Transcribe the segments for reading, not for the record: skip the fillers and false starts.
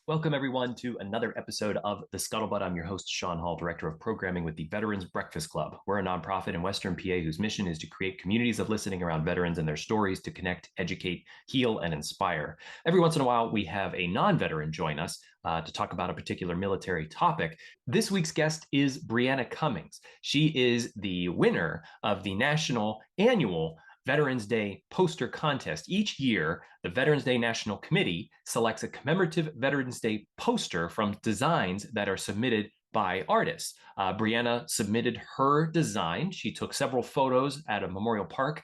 Welcome, everyone, to another episode of The Scuttlebutt. I'm your host, Sean Hall, Director of Programming with the Veterans Breakfast Club. We're a nonprofit in Western PA whose mission is to create communities of listening around veterans and their stories to connect, educate, heal, and inspire. Every once in a while, we have a non-veteran join us to talk about a particular military topic. This week's guest is Briana Cummings. She is the winner of the national annual Veterans Day poster contest. Each year, the Veterans Day National Committee selects a commemorative Veterans Day poster from designs that are submitted by artists. Briana submitted her design. She took several photos at a memorial park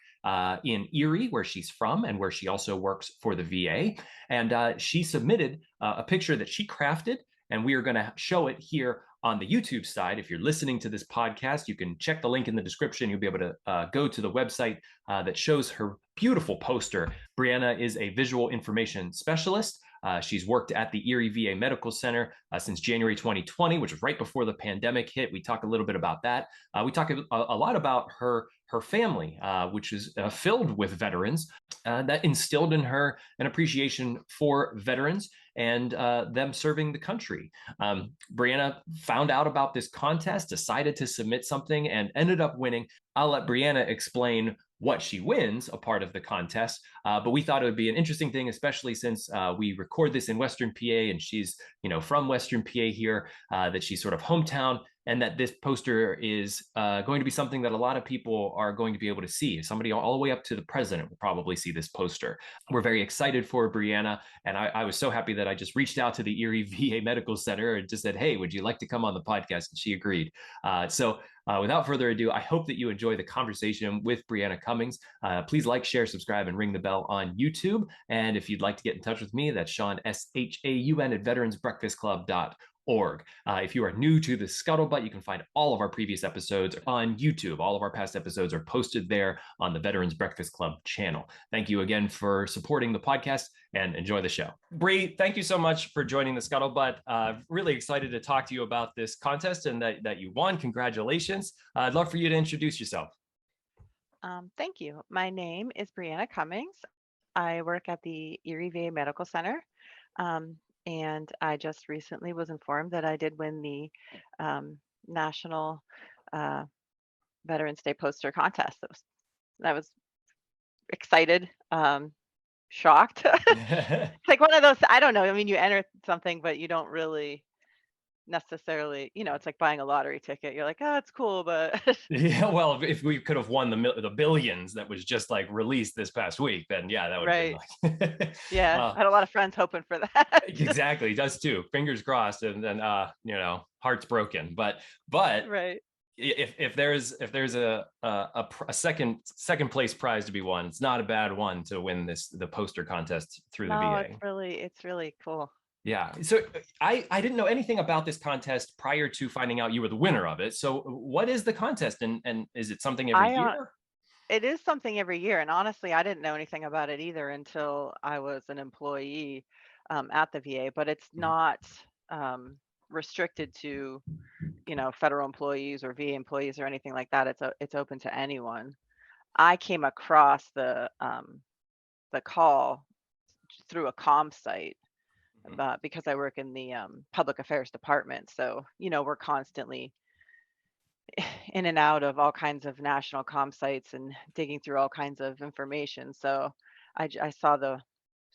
in Erie, where she's from and where she also works for the VA. And she submitted a picture that she crafted, and we are going to show it here on the YouTube side. If you're listening to this podcast, you can check the link in the description. You'll be able to go to the website that shows her beautiful poster. Briana is a visual information specialist. She's worked at the Erie VA Medical Center since January 2020, which was right before the pandemic hit. We talk a little bit about that. We talk a lot about her family, which is filled with veterans, that instilled in her an appreciation for veterans and them serving the country. Briana found out about this contest, decided to submit something, and ended up winning. I'll let Briana explain what she wins, a part of the contest. But we thought it would be an interesting thing, especially since we record this in Western PA, and she's, from Western PA here, that she's sort of hometown, and that this poster is going to be something that a lot of people are going to be able to see. Somebody all the way up to the president will probably see this poster. We're very excited for Briana, and I was so happy that I just reached out to the Erie VA Medical Center and just said, hey, would you like to come on the podcast? And she agreed. Without further ado, I hope that you enjoy the conversation with Briana Cummings. Please like, share, subscribe, and ring the bell on YouTube. And if you'd like to get in touch with me, that's Sean, SHAUN, at veteransbreakfastclub.org. If you are new to the Scuttlebutt, you can find all of our previous episodes on YouTube. All of our past episodes are posted there on the Veterans Breakfast Club channel. Thank you again for supporting the podcast, and enjoy the show. Bree, thank you so much for joining the Scuttlebutt. Really excited to talk to you about this contest and that you won. Congratulations. I'd love for you to introduce yourself. Thank you. My name is Briana Cummings. I work at the Erie VA Medical Center, and I just recently was informed that I did win the National uh, Veterans Day poster contest. I was excited, shocked. It's like one of those, I don't know. I mean, you enter something, but you don't really necessarily, it's like buying a lottery ticket. You're like, oh, it's cool, but Yeah, well, if we could have won the billions that was just like released this past week, then yeah, that would have right. been like, Yeah, I had a lot of friends hoping for that. exactly, does too. Fingers crossed, and then hearts broken. But Right. if there's a second place prize to be won, it's not a bad one to win the poster contest through the No, VA. it's really cool. Yeah. So I didn't know anything about this contest prior to finding out you were the winner of it. So what is the contest, and is it something every I year? It is something every year, and honestly, I didn't know anything about it either until I was an employee at the VA. But it's Mhm. not restricted to federal employees or VA employees or anything like that. It's open to anyone. I came across the call through a comm site Mhm. because I work in the public affairs department. So we're constantly in and out of all kinds of national comm sites and digging through all kinds of information. So I saw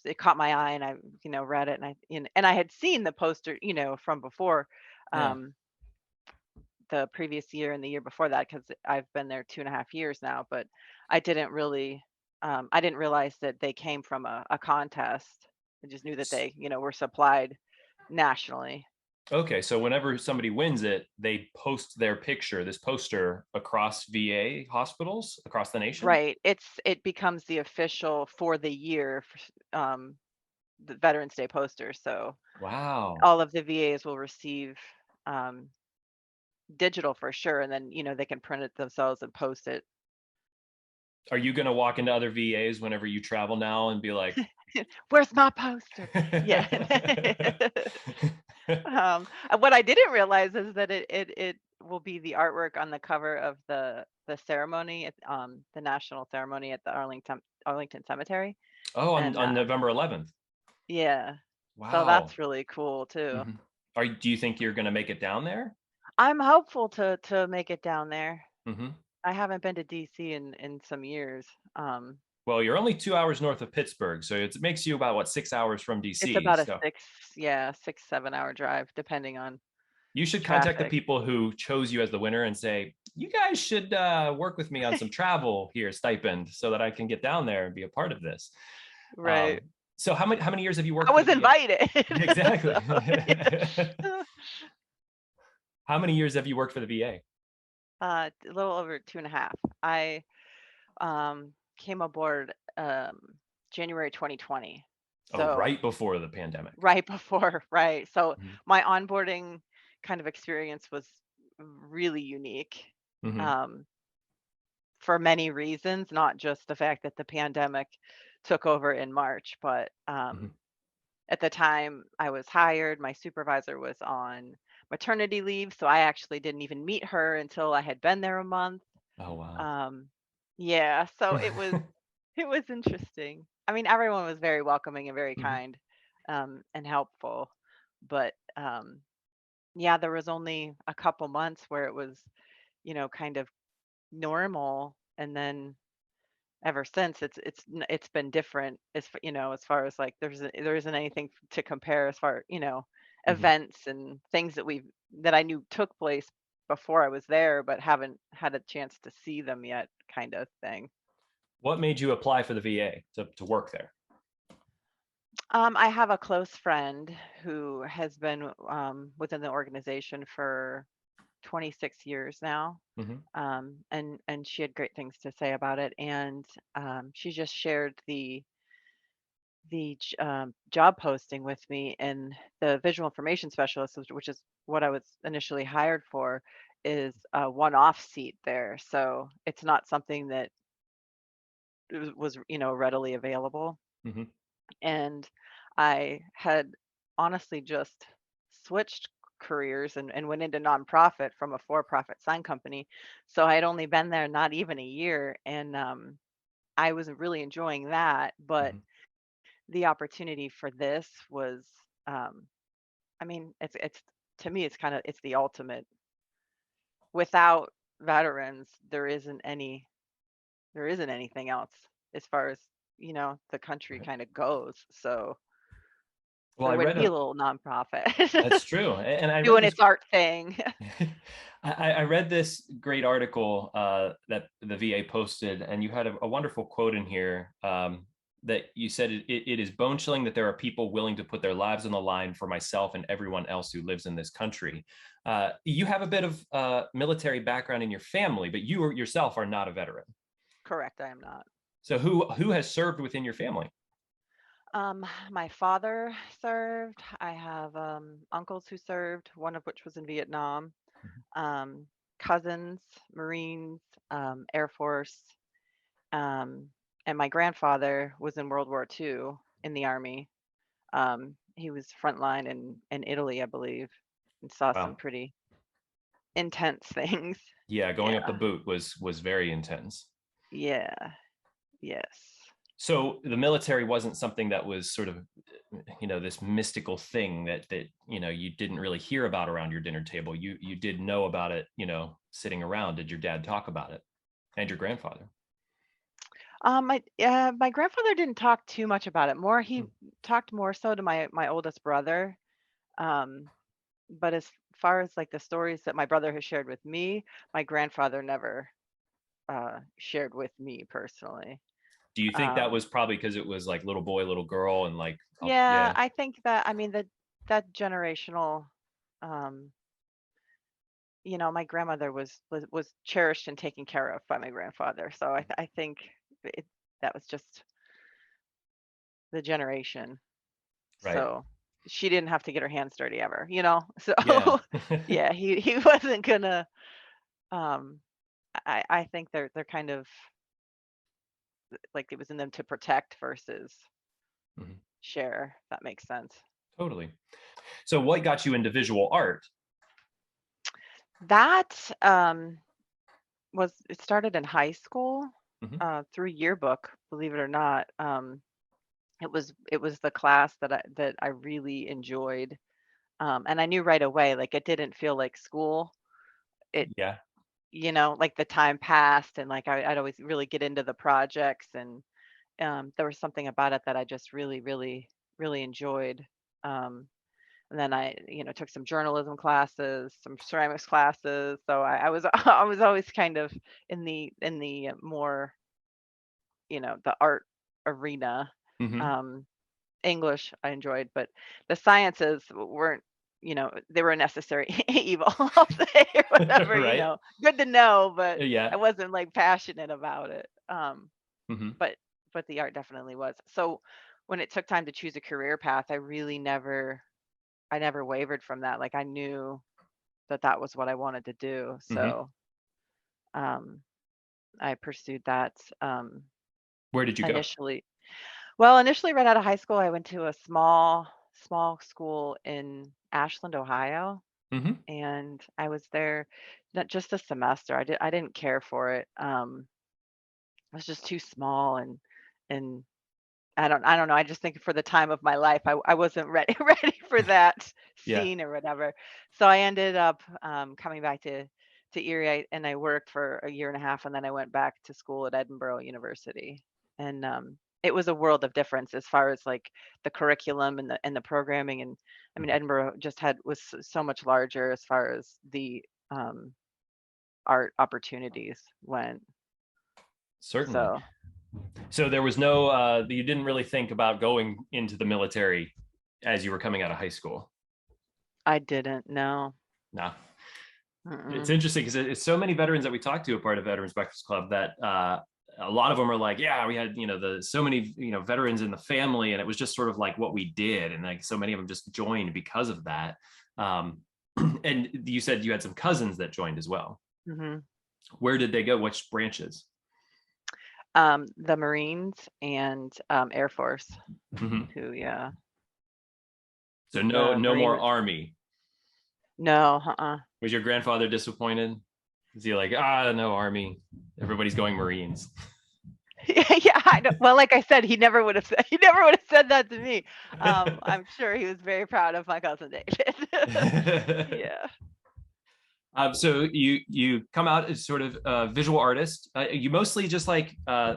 it caught my eye, and I read it, and I had seen the poster from before, Yeah. um, the previous year and the year before that, because I've been there 2.5 years now. But I didn't really I didn't realize that they came from a contest. I just knew that they were supplied nationally. Okay. So whenever somebody wins it, they post their picture, this poster, across VA hospitals across the nation. Right. It becomes the official for the year, the Veterans Day poster. So Wow. all of the VAs will receive um, digital for sure, and then they can print it themselves and post it. Are you going to walk into other VAs whenever you travel now and be like, Where's my poster? Yeah. What I didn't realize is that it will be the artwork on the cover of the ceremony, the national ceremony at the Arlington Cemetery, oh, on, and on November 11th? yeah. So Wow. that's really cool too. Mhm. Do you think you're gonna make it down there? I'm hopeful to make it down there. Mhm. I haven't been to DC in some years. Um, Well, you're only 2 hours north of Pittsburgh, so it makes you about, what, 6 hours from it's DC, about a so 6, 7 hour drive depending on you should contact the traffic. people who chose you as the winner and say, "You guys should, work with me on some travel here, stipend, so that I can get down there and be a part of this." Right. So how many years have you I worked for the was VA? invited. Exactly. So, yeah. How many years have you worked for the VA? A little over 2.5. I came aboard January 2020. Oh, So right before the pandemic. right before, right. So Mhm. my onboarding kind of experience was really unique. Mhm. Um, for many reasons, not just the fact that the pandemic took over in March, but Mhm. at the time I was hired, my supervisor was on maternity leave, so I actually didn't even meet her until I had been there a month. Oh, wow. Um, yeah, so it was interesting. I mean, everyone was very welcoming and very Mhm. kind, and helpful, but yeah, there was only a couple months where it was, kind of normal, and then ever since it's been different as far as like there isn't anything to compare as far, Mhm. events and things that I knew took place before I was there but haven't had a chance to see them yet kind of thing. What made you apply for the VA to work there? I have a close friend who has been within the organization for 26 years now. Mhm. And she had great things to say about it, and she just shared the job posting with me, and the visual information specialist, which is what I was initially hired for, is a one-off seat there. So it's not something that was readily available. Mhm. And I had honestly just switched careers and went into nonprofit from a for-profit sign company. So I had only been there not even a year, and I was really enjoying that. But Mhm. the opportunity for this was, um, I mean, it's to me, it's the ultimate. Without veterans, there isn't anything else as far as the country Right. kind of goes. So Well, there I wouldn't read be a a little That's nonprofit true, and I read doing this its art thing. I read this great article that the VA posted, and you had a wonderful quote in here that you said it is bone chilling that there are people willing to put their lives on the line for myself and everyone else who lives in this country. You have a bit of military background in your family, but you yourself are not a veteran. Correct, I am not. So who has served within your family? My father served. I have uncles who served, one of which was in Vietnam. Mhm. Um, Cousins, Marines, Air Force, um, and my grandfather was in World War II in the Army. He was frontline in Italy, I believe, and saw some Wow. pretty intense things. Yeah, going up the Yeah, boot was very intense. yeah, yes. So the military wasn't something that was sort of this mystical thing that you didn't really hear about around your dinner table. You did know about it, sitting around. Did your dad talk about it, and your grandfather? My grandfather didn't talk too much about it. He Hmm. talked more so to my oldest brother. Um, but as far as like the stories that my brother has shared with me, my grandfather never shared with me personally. Do you think that Um, was probably because it was like little boy, little girl, and like, oh, yeah, yeah, I think that I mean that generational, um, my grandmother was cherished and taken care of by my grandfather. So I think it, that was just the generation. right, So she didn't have to get her hands dirty ever. So yeah, yeah, he wasn't gonna. Um, I think they're kind of like it was in them to protect versus Mhm. share. If that makes sense. Totally. So what got you into visual art? That it started in high school Hmm. through yearbook, believe it or not. it was the class that I really enjoyed. And I knew right away, like, it didn't feel like school. It Yeah. like, the time passed, and, like, I'd always really get into the projects, and, there was something about it that I just really, really, really enjoyed. Um, and then I, took some journalism classes, some ceramics classes, so I was I was always kind of in the more, the art arena. Hmm. Um, English I enjoyed, but the sciences weren't, they were a necessary evil, I'll say, or whatever, Right. good to know, but I Yeah. wasn't like passionate about it. Hmm. But the art definitely was. So when it took time to choose a career path, I never wavered from that. Like I knew that that was what I wanted to do. Hmm. So um, I pursued that Where did you go? initially. Well, initially, right out of high school, I went to a small school in Ashland, Ohio, Hmm. and I was there not just a semester. I didn't care for it. It was just too small, and I don't know. I just think for the time of my life, I wasn't ready ready for that Yeah. scene or whatever. So I ended up coming back to Erie, and I worked for a year and a half, and then I went back to school at Edinburgh University, and it was a world of difference as far as like the curriculum and the programming. And I mean, Edinburgh just was so much larger as far as the um, art opportunities went. Certainly. So So there was no, you didn't really think about going into the military as you were coming out of high school. I didn't know. No. It's Mm-mm. interesting because it's so many veterans that we talked to a part of Veterans Breakfast Club that a lot of them are like, yeah, we had, the so many, veterans in the family, and it was just sort of like what we did. And like so many of them just joined because of that. Um, and you said you had some cousins that joined as well. Hmm. Where did they go? Which branches? The Marines and Air Force, Hmm. who, yeah, So no, the no Marine more was, Army. no, Was your grandfather disappointed? Is he like, no Army, everybody's going Marines? Yeah, I know. Well, like I said, he never would have said that to me. I'm sure he was very proud of my cousin David. Yeah. So you come out as sort of a visual artist. You mostly just like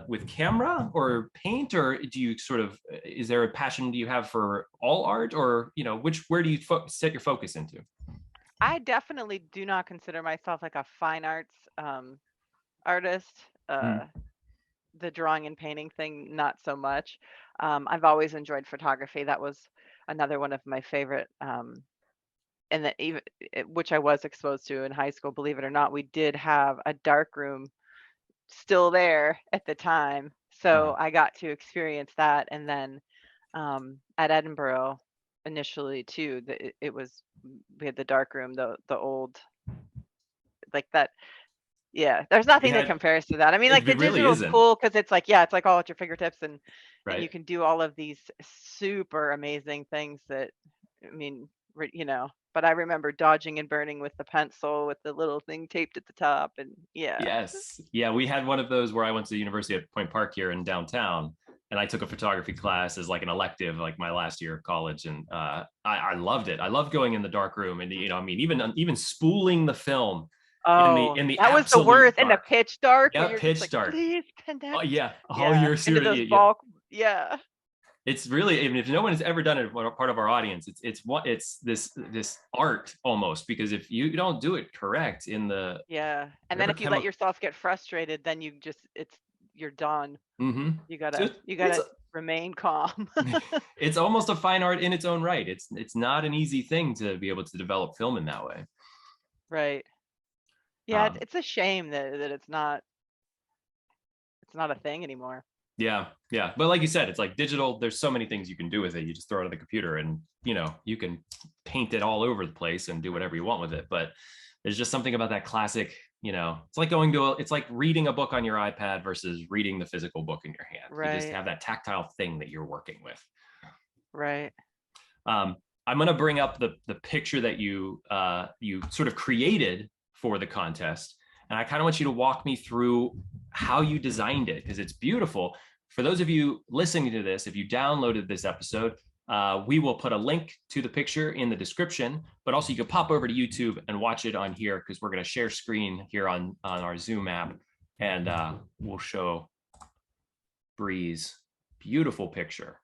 with camera or paint, or do you sort of is there a passion do you have for all art, or where do you set your focus into? I definitely do not consider myself like a fine arts artist. Mm. The drawing and painting thing, not so much. I've always enjoyed photography. That was another one of my favorite and that even which I was exposed to in high school, believe it or not. We did have a dark room still there at the time, Uh-huh. so I got to experience that. And then at Edinburgh initially too, it was we had the dark room, the old like that. Yeah, there's We nothing that had compares to that. I mean, like the it really digital is isn't, cool because it's like, yeah, it's like all at your fingertips, and you right? can do all of these super amazing things that, I mean, but I remember dodging and burning with the pencil with the little thing taped at the top, and yeah. Yes. Yeah, we had one of those where I went to the University at Point Park here in downtown, and I took a photography class as like an elective, like my last year of college, and I loved it. I loved going in the dark room, and I mean, even spooling the film in the Oh, that was the absolute worst in the dark. pitch dark where Yeah, you're just pitch like, dark. please Oh connect. yeah. Oh, Yeah, you're into serious. those Yeah. bulk. Yeah, It's really, even if no one has ever done it, part of our audience, it's this art almost, because if you don't do it correct in the yeah. And then whatever if you let chemical. yourself get frustrated, then you're done. Hmm. You So gotta you it's gotta remain calm. it's almost a fine art in its own right. It's not an easy thing to be able to develop film in that way. Right. Yeah, it's Um, it's a shame that it's not a thing anymore. yeah, yeah. But like you said, it's like digital. There's so many things you can do with it. You just throw it on the computer, and you can paint it all over the place and do whatever you want with it. But there's just something about that classic. It's like it's like reading a book on your iPad versus reading the physical book in your hand. You just Right. have that tactile thing that you're working with. Right. Um, I'm going to bring up the picture that you sort of created for the contest, and I kind of want you to walk me through how you designed it because it's beautiful. for those of you listening to this, if you downloaded this episode, we will put a link to the picture in the description, but also you can pop over to YouTube and watch it on here because we're going to share screen here on our Zoom app, and we'll show Bree's beautiful picture.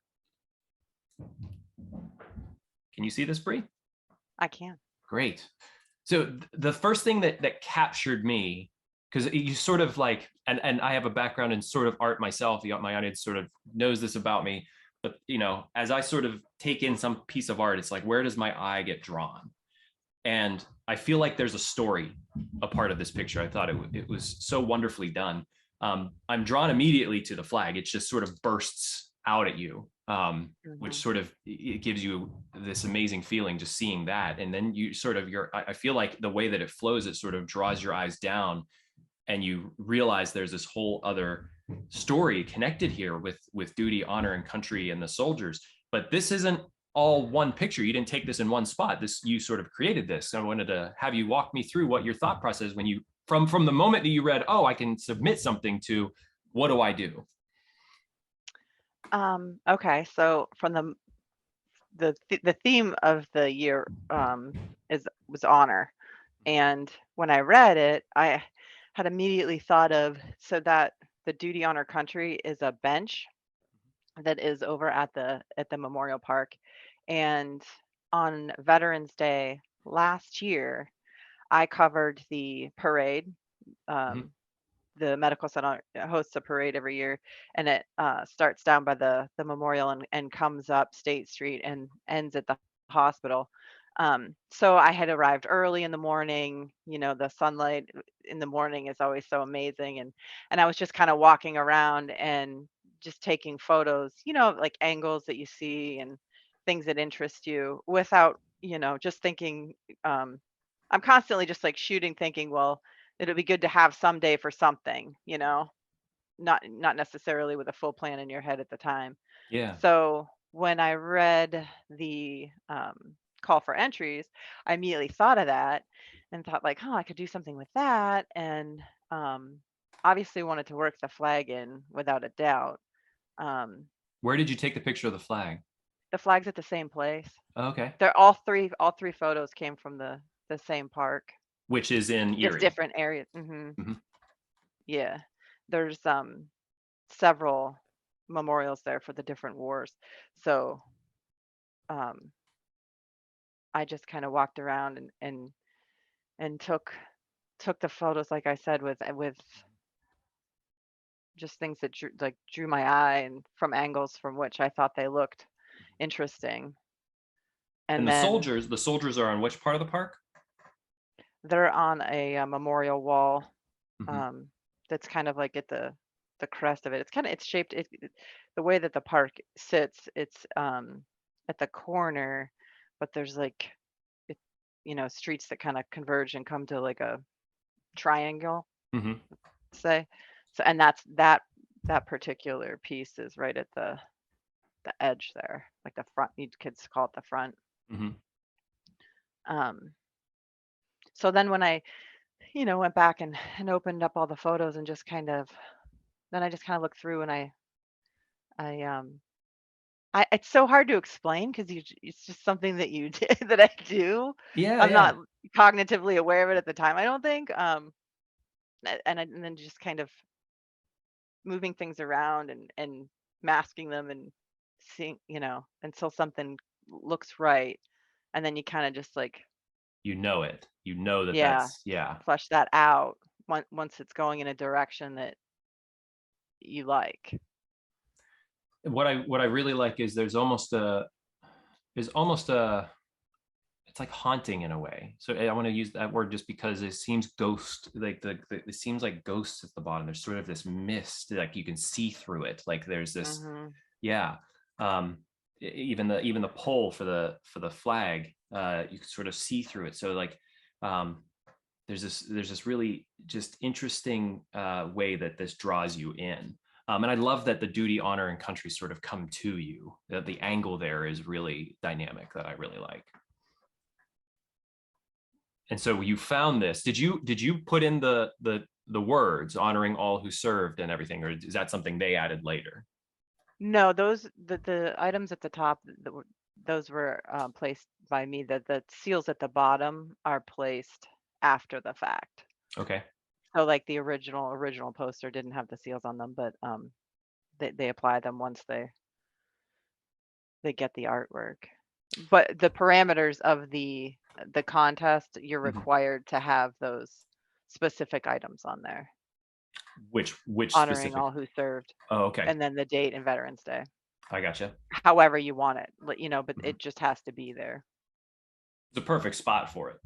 Can you see this, Bree? I can. Great. So the first thing that captured me, because you sort of like, and I have a background in sort of art myself, my audience sort of knows this about me, but as I sort of take in some piece of art, it's like, where does my eye get drawn? And I feel like there's a story, a part of this picture. I thought it was so wonderfully done. I'm drawn immediately to the flag. It just sort of bursts out at you, which sort of, it gives you this amazing feeling just seeing that. And then you sort of, I feel like the way that it flows, it sort of draws your eyes down, and you realize there's this whole other story connected here with duty, honor, and country and the soldiers. But this isn't all one picture. You didn't take this in one spot. You sort of created this. So I wanted to have you walk me through what your thought process when you, from the moment that you read, oh, I can submit something, to what do I do? Okay, so from the theme of the year was honor, and when I read it, I had immediately thought of, so that the duty honor country is a bench that is over at the memorial park, and on Veterans Day last year, I covered the parade. The medical center hosts a parade every year, and it starts down by the memorial and comes up State Street and ends at the hospital. So I had arrived early in the morning. The sunlight in the morning is always so amazing, and I was just kind of walking around and just taking photos, like angles that you see and things that interest you, without just thinking. I'm constantly just like shooting, thinking, well, it'll be good to have someday for something, not necessarily with a full plan in your head at the time. Yeah. So when I read the call for entries, I immediately thought of that and thought like, oh, I could do something with that. And obviously wanted to work the flag in without a doubt. Where did you take the picture of the flag? The flag's at the same place. Oh, okay. They're all three photos came from the same park. Which is in Erie. Just different areas. Yeah. There's several memorials there for the different wars. So I just kind of walked around and took the photos, like I said, with just things that drew my eye, and from angles from which I thought they looked interesting. And And the then soldiers are on which part of the park? they're on a memorial wall that's kind of like at the crest of it. It's shaped the way that the park sits. It's at the corner, but there's like streets that kind of converge and come to like a triangle, say. So, and that particular piece is right at the edge there, like the front. You kids call it the front. So then when I went back and opened up all the photos and just kind of, then I just kind of looked through, and it's so hard to explain because it's just something that you did that I do. Yeah, I'm yeah. not cognitively aware of it at the time, I don't think. And then just kind of moving things around and masking them and seeing, until something looks right. And then you kind of just like, it. That yeah, that's, yeah. flesh that out once it's going in a direction that you like. What I really like is there's almost a it's like haunting in a way. So I want to use that word just because it seems ghost, like it seems like ghosts at the bottom. There's sort of this mist, like you can see through it. Like there's this, yeah. Even the pole for the flag, you can sort of see through it. So like, there's this really just interesting way that this draws you in. And I love that the duty, honor, and country sort of come to you. That the angle there is really dynamic, that I really like. And so you found this. Did you put in the words honoring all who served and everything, or is that something they added later? No, the items at the top, those were placed by me. The seals at the bottom are placed after the fact. Okay. So like the original poster didn't have the seals on them, but they apply them once they get the artwork. But the parameters of the contest, you're Mhm. required to have those specific items on there, Which honoring specific? all who served, Oh, okay. and then the date and Veterans Day. I gotcha. However you want it, but Mhm. it just has to be there. It's a perfect spot for it.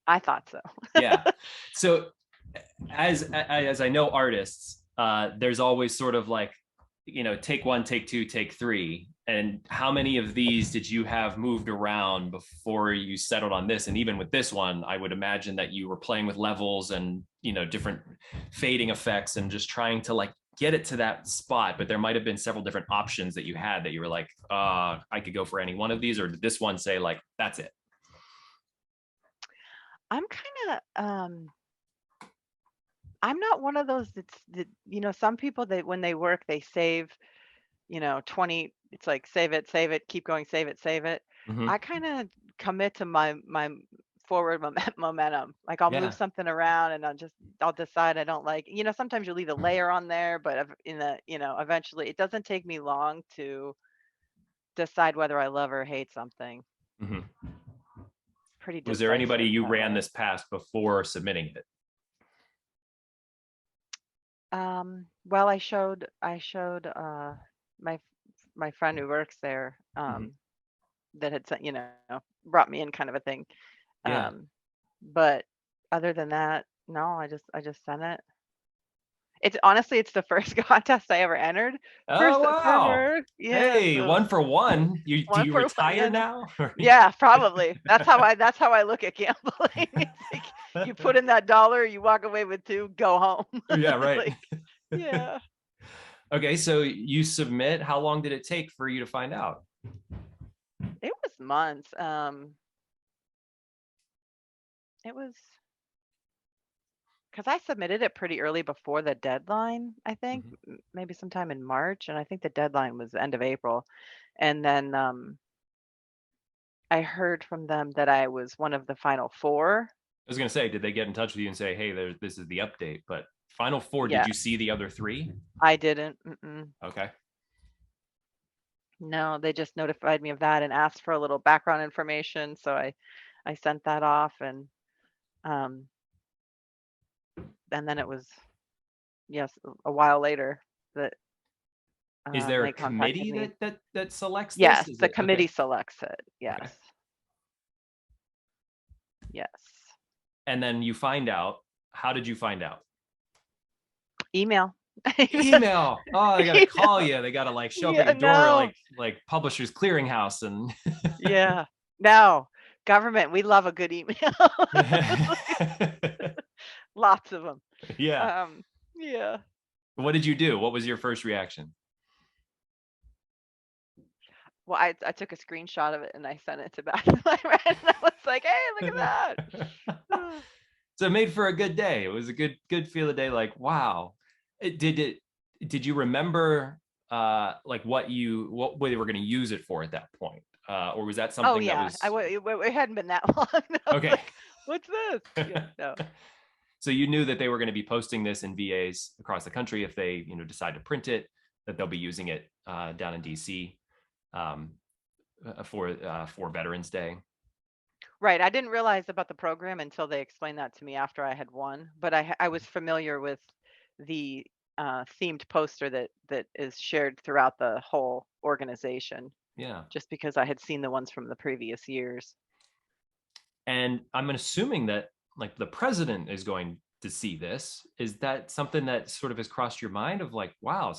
I thought so. Yeah. So as I know artists, there's always sort of like, take one, take two, take three. And how many of these did you have moved around before you settled on this? And even with this one, I would imagine that you were playing with levels and, different fading effects and just trying to like get it to that spot. But there might have been several different options that you had that you were like, I could go for any one of these, or did this one say like, that's it? I'm kind of I'm not one of those some people that when they work they save, 20, it's like save it, keep going, save it. Mm-hmm. I kind of commit to my forward momentum. Like I'll move Yeah. something around and I'll decide I don't like, sometimes you leave a layer on there, but eventually it doesn't take me long to decide whether I love or hate something. Mm-hmm. Pretty Was there anybody decisive you that ran way. this past before submitting it? Well, I showed my my friend who works there Mm-hmm. that had sent, brought me in kind of a thing. Yeah. But other than that, no, I just sent it. It's the first contest I ever entered Oh for wow. her. Yeah, Hey, so one for one. Do one you for one. retire Yeah, no. now? Yeah, probably. That's how I look at gambling. It's like you put in that dollar, you walk away with two, go home. Yeah, right. Like, yeah. Okay, so you submit. How long did it take for you to find out? It was months. It was because I submitted it pretty early before the deadline, I think, Mhm. maybe sometime in March, and I think the deadline was the end of April. And then I heard from them that I was one of the final four. I was gonna say, did they get in touch with you and say, "Hey, this is the update"? But final four, did Yeah, you see the other three? I didn't. Mm-mm. Okay. No, they just notified me of that and asked for a little background information. So I sent that off, um, and then it was, yes, a while later that Is there a they contacted committee me. that selects this? Yes, Is the it okay? committee selects it. Okay. Yes, yes. And then you find out. How did you find out? Email. Email. Oh, they gotta call Email. you. They gotta like show up at Yeah, your door no. like Publishers Clearinghouse and Yeah. No. Government, we love a good email. Lots of them. yeah. Yeah. What did you do? What was your first reaction? Well, I took a screenshot of it and I sent it to back to my friend. And I was like, "Hey, look at that." So it made for a good day. It was a good feel of day. Like, wow. Did you remember like what they were going to use it for at that point? Or was that Oh something that yeah, was it hadn't been that long. I was okay? like, "What's this?" Yeah, no. So you knew that they were going to be posting this in VAs across the country if they, decide to print it, that they'll be using it down in DC um, for Veterans Day. Right, I didn't realize about the program until they explained that to me after I had won, but I was familiar with the, themed poster that is shared throughout the whole organization, Yeah. just because I had seen the ones from the previous years. And I'm assuming that like the president is going to see this. Is that something that sort of has crossed your mind of like, wow,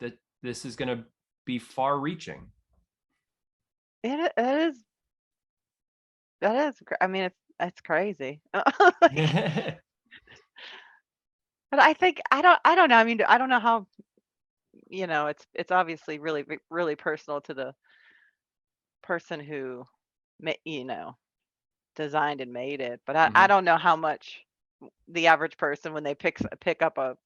that this is going to be far reaching? It is I mean, it's crazy. Like, Yeah. but I don't know, I mean, I don't know how, it's obviously really, really personal to the person who ma you know, designed and made it, but I hmm don't know how much the average person when they pick up a,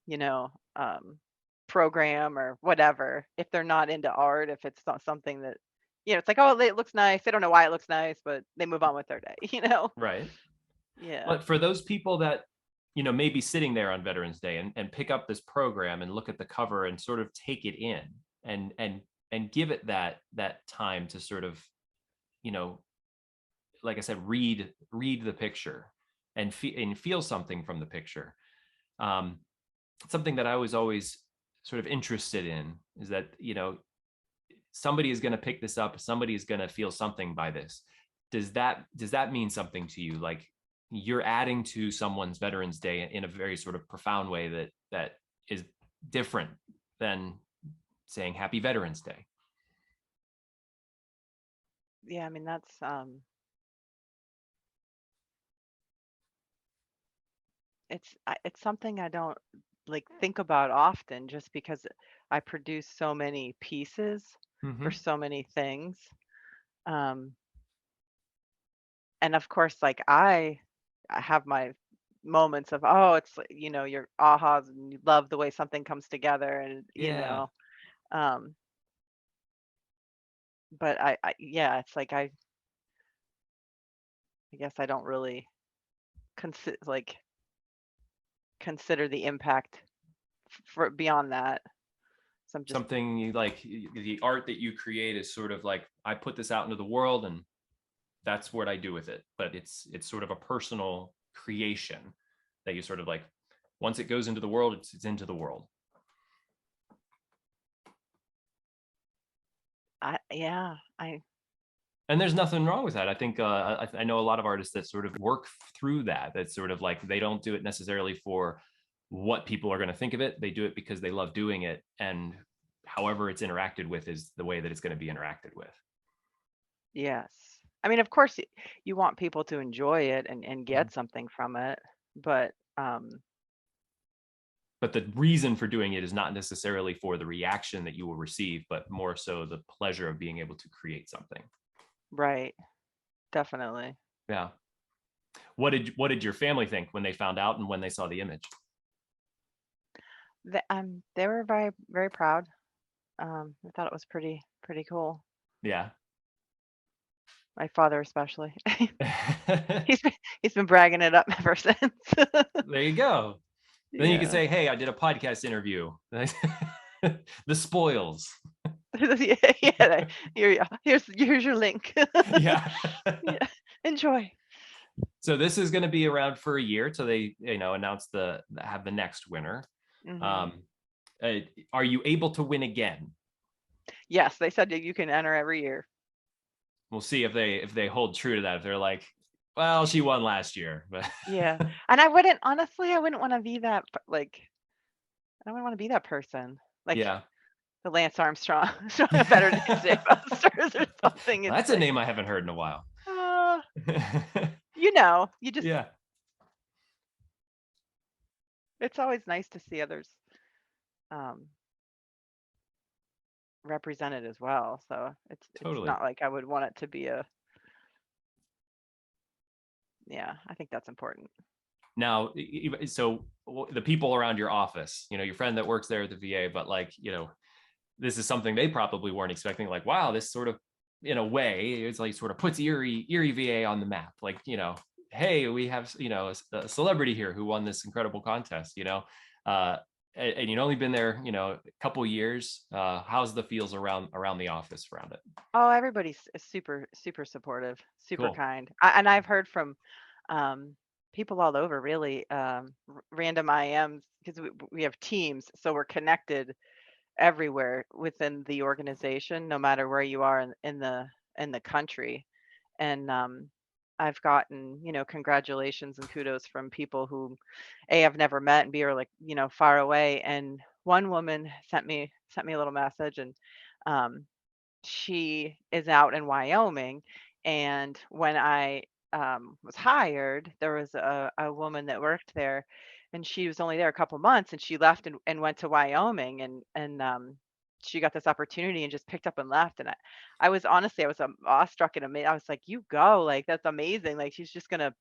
you know, um, program or whatever, if they're not into art, if it's not something that, it's like, oh, it looks nice. They don't know why it looks nice, but they move on with their day, Right. Yeah. But for those people that, may be sitting there on Veterans Day and pick up this program and look at the cover and sort of take it in and give it that time to sort of, you know, like I said, read the picture and feel something from the picture. Um, Something that I was always sort of interested in is that, somebody is going to pick this up, somebody is going to feel something by this. Does that mean something to you? Like, you're adding to someone's Veterans Day in a very sort of profound way that is different than saying Happy Veterans Day. Yeah, I mean, it's something I don't like think about often, just because I produce so many pieces for Mm-hmm. so many things. Um, and of course, like I have my moments of, oh, it's like, your ahas and you love the way something comes together, and Yeah. um, but yeah, it's like I guess I don't really consider the impact for beyond that. So I'm just, Something like the art that you create is sort of like, I put this out into the world and that's what I do with it. But it's sort of a personal creation that you sort of like, once it goes into the world, it's into the world. yeah, I And there's nothing wrong with that. I think I know a lot of artists that sort of work through that. That's sort of like, they don't do it necessarily for what people are going to think of it. They do it because they love doing it, and however it's interacted with is the way that it's going to be interacted with. yes. I mean, of course, you want people to enjoy it and Mhm. get something from it, but But the reason for doing it is not necessarily for the reaction that you will receive, but more so the pleasure of being able to create something. right, definitely. Yeah. What did your family think when they found out and when they saw the image? They were very, very proud. I thought it was pretty cool. Yeah. My father especially. He's been he's been bragging it up ever since. There you go. Then you could Yeah. say, "Hey, I did a podcast interview." The spoils. Yeah, yeah. Here's your link. Yeah. Yeah. Enjoy. So this is going to be around for a year till they, announce have the next winner. Hmm. Um, are you able to win again? Yes, they said that you can enter every year. We'll see if they hold true to that. If they're like, well, she won last year, but Yeah. And I wouldn't want to be like, I don't want to be that person. Like yeah, the Lance Armstrong Veterans Day posters or something that's a insane. name I haven't heard in a while. Uh, you just, Yeah, it's always nice to see others um, represented as well. So it's totally. not like I would want it to be yeah, I think that's important. Now, so the people around your office, your friend that works there at the VA, but like, this is something they probably weren't expecting. Like, wow, this sort of, in a way, it's like sort of puts Erie VA on the map. Like, hey, we have, a celebrity here who won this incredible contest. Uh, and you've only been there, a couple years. How's the feels around the office around it? Oh, everybody's super, super supportive, super Cool. kind. And I've heard from um, people all over, really, random IMs, because we have teams, so we're connected everywhere within the organization, no matter where you are in the country. And I've gotten, congratulations and kudos from people who A, I've never met, and B, are like, far away. And one woman sent me a little message, and um, she is out in Wyoming. And when I was hired, there was a woman that worked there, and she was only there a couple months, and she left and went to Wyoming, and she got this opportunity and just picked up and left. And I was honestly, I was awestruck and amazed. I was like, you go, like, that's amazing. Like, she's just gonna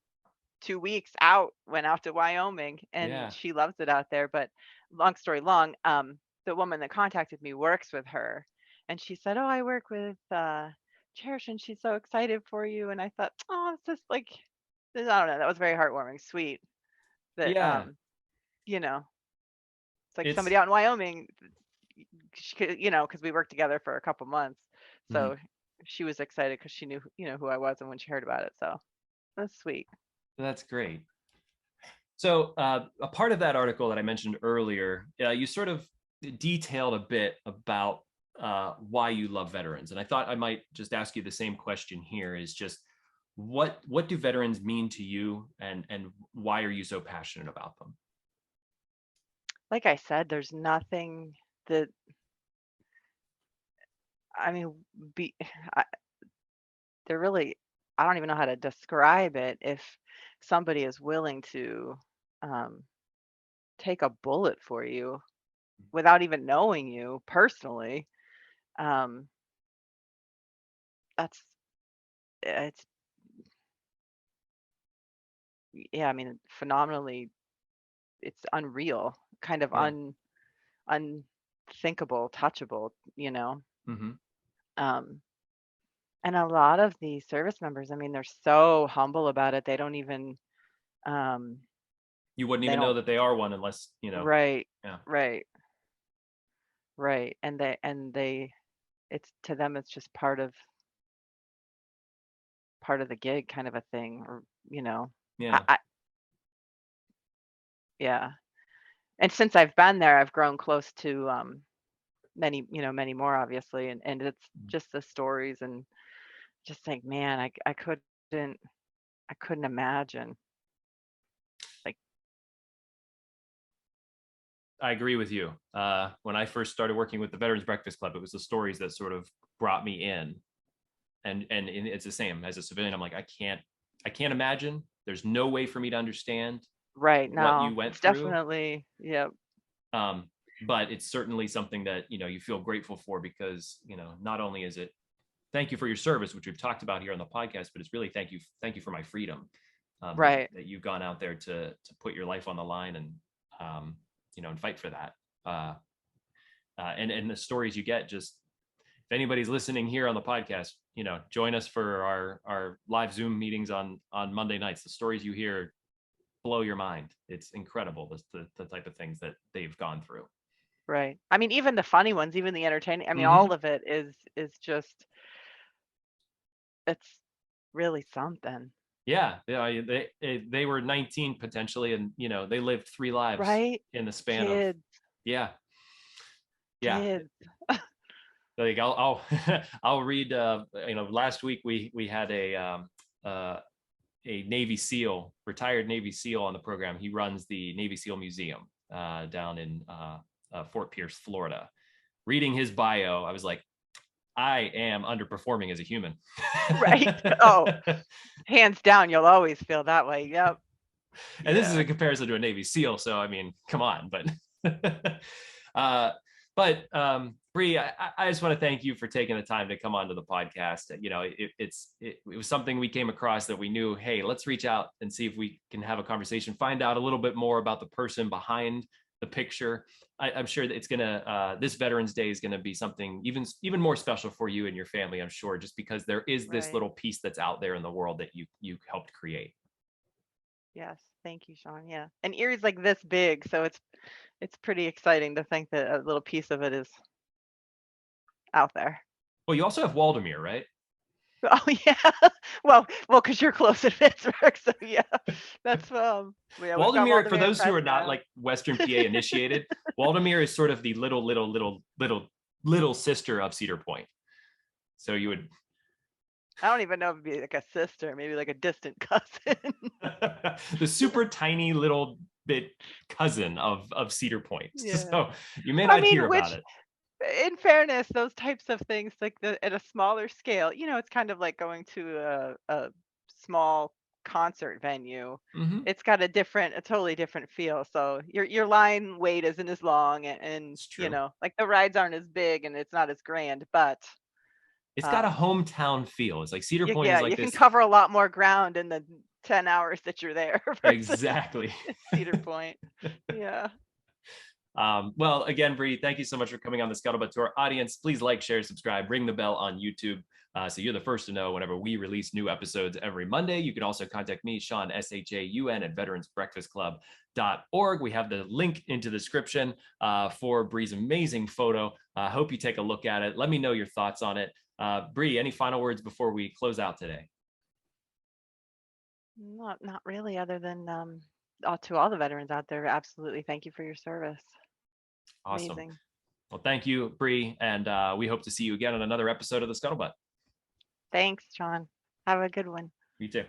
2 weeks out, went out to Wyoming, and Yeah. she loves it out there. But long story long, the woman that contacted me works with her, and she said, "Oh, I work with Cherish, and she's so excited for you." And I thought, "Oh, it's just like, I don't know, that was very heartwarming, sweet. That Yeah, you know, it's like it's somebody out in Wyoming, because we worked together for a couple months, mhm, so she was excited because she knew, who I was, and when she heard about it, so that's sweet. that's great. So, a part of that article that I mentioned earlier, you sort of detailed a bit about why you love veterans, and I thought I might just ask you the same question here: is just what do veterans mean to you, and why are you so passionate about them? Like I said, there's nothing that, I mean, be I, they're really, I don't even know how to describe it. If somebody is willing to um, take a bullet for you without even knowing you personally, um, that's it's yeah. I mean, phenomenally, it's unreal, kind of Yeah. unthinkable, touchable. Hmm. Um, and a lot of the service members, I mean, they're so humble about it. They don't even um, You wouldn't they even know don't. that they are one unless you know. Right, Yeah. right, right. And they it's to them, it's just part of the gig, kind of a thing, or I, Yeah. I yeah. And since I've been there, I've grown close to many more, obviously, and it's just the stories, and just think, man, I couldn't imagine, like, I agree with you. When I first started working with the Veterans Breakfast Club, it was the stories that sort of brought me in, and it's the same as a civilian. I'm like, I can't imagine. There's no way for me to understand right what you now, went it's through. definitely, yeah, But it's certainly something that you feel grateful for, because not only is it thank you for your service, which we've talked about here on the podcast, but it's really thank you for my freedom, right, that you've gone out there to put your life on the line, um, and fight for that. Uh, and the stories you get, just if anybody's listening here on the podcast, join us for our live Zoom meetings on Monday nights. The stories you hear blow your mind. It's incredible, the type of things that they've gone through. right. I mean, even the funny ones, even the entertaining. I mean, Mm-hmm. all of it is just, it's really something, Yeah, yeah, they were 19 potentially, and they lived three lives right? in the span of, Kids, yeah, yeah. kids. Like I'll I'll read. Last week we had uh, a Navy SEAL, retired Navy SEAL on the program. He runs the Navy SEAL Museum down in Fort Pierce, Florida. Reading his bio, I was like, I am underperforming as a human. Right. Oh, hands down, you'll always feel that way. Yep. And this is Yeah. a comparison to a Navy SEAL, so I mean, come on. But Bree, I just want to thank you for taking the time to come onto the podcast. It was something we came across that we knew, hey, let's reach out and see if we can have a conversation, find out a little bit more about the person behind the picture. I'm sure that it's gonna this Veterans Day is gonna be something even more special for you and your family. I'm sure, just because there is this Right. little piece that's out there in the world that you helped create. Yes. Thank you, Sean. Yeah. And Erie's like this big, so it's pretty exciting to think that a little piece of it is out there. Well, you also have Waldemir, right? Oh yeah. Because you're close to Pittsburgh, so yeah. That's yeah, we've got Waldemir, for Waldemar and those who are not Prescott. like Western PA initiated, Waldemir is sort of the little sister of Cedar Point. So you would I don't even know if it'd be like a sister, maybe like a distant cousin. the super tiny little bit cousin of Cedar Point. Yeah. So you may I not mean, hear about which, it. in fairness, those types of things, like at a smaller scale, it's kind of like going to a small concert venue. Mm-hmm. It's got a totally different feel. So your line wait isn't as long, and It's true. like the rides aren't as big and it's not as grand, but It's got a um, hometown feel. It's like Cedar Point is yeah, like you can this. cover a lot more ground in the 10 hours that you're there versus Exactly. Cedar Point. Yeah. Well, again, Bree, thank you so much for coming on the Scuttlebutt. To our audience, please like, share, subscribe, ring the bell on YouTube. So you're the first to know whenever we release new episodes every Monday. You can also contact me, Sean, SHAUN, at veteransbreakfastclub.org. We have the link into the description for Bree's amazing photo. I hope you take a look at it. Let me know your thoughts on it. Bree, any final words before we close out today? Not really, other than to all the veterans out there, absolutely. Thank you for your service. Awesome. Amazing. Well, thank you, Bree, and we hope to see you again on another episode of the Scuttlebutt. Thanks, Sean. Have a good one. You too.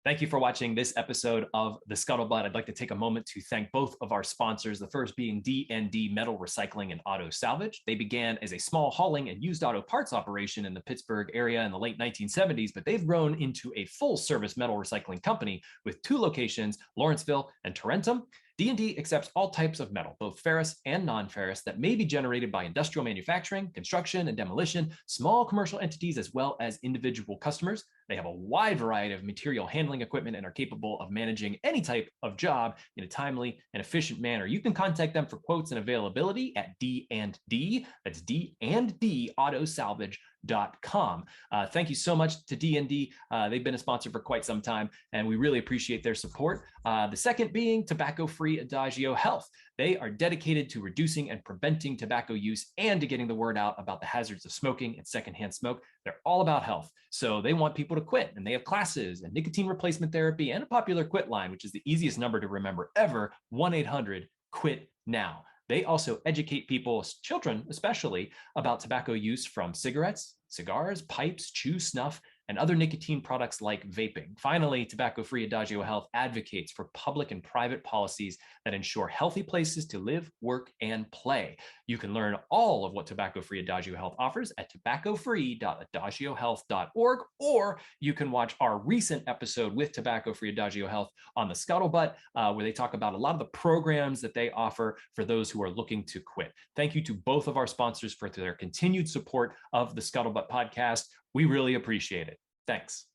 Thank you for watching this episode of The Scuttlebutt. I'd like to take a moment to thank both of our sponsors, the first being D&D Metal Recycling and Auto Salvage. They began as a small hauling and used auto parts operation in the Pittsburgh area in the late 1970s, but they've grown into a full-service metal recycling company with 2 locations, Lawrenceville and Tarentum. D&D accepts all types of metal, both ferrous and non-ferrous, that may be generated by industrial manufacturing, construction, and demolition, small commercial entities, as well as individual customers. They have a wide variety of material handling equipment and are capable of managing any type of job in a timely and efficient manner. You can contact them for quotes and availability at D&D. That's D&D autosalvage.com. Thank you so much to D&D. They've been a sponsor for quite some time, and we really appreciate their support. The second being tobacco-free Adagio Health. They are dedicated to reducing and preventing tobacco use and to getting the word out about the hazards of smoking and secondhand smoke. They're all about health. So they want people to quit, and they have classes and nicotine replacement therapy and a popular quit line, which is the easiest number to remember ever, 1-800-QUIT-NOW. They also educate people, children especially, about tobacco use from cigarettes, cigars, pipes, chew, snuff, and other nicotine products like vaping. Finally, tobacco-free Adagio Health advocates for public and private policies that ensure healthy places to live, work, and play. You can learn all of what tobacco-free Adagio Health offers at tobaccofree.adagiohealth.org, or you can watch our recent episode with tobacco-free Adagio Health on the Scuttlebutt, where they talk about a lot of the programs that they offer for those who are looking to quit. Thank you to both of our sponsors for their continued support of the Scuttlebutt podcast. We really appreciate it. Thanks.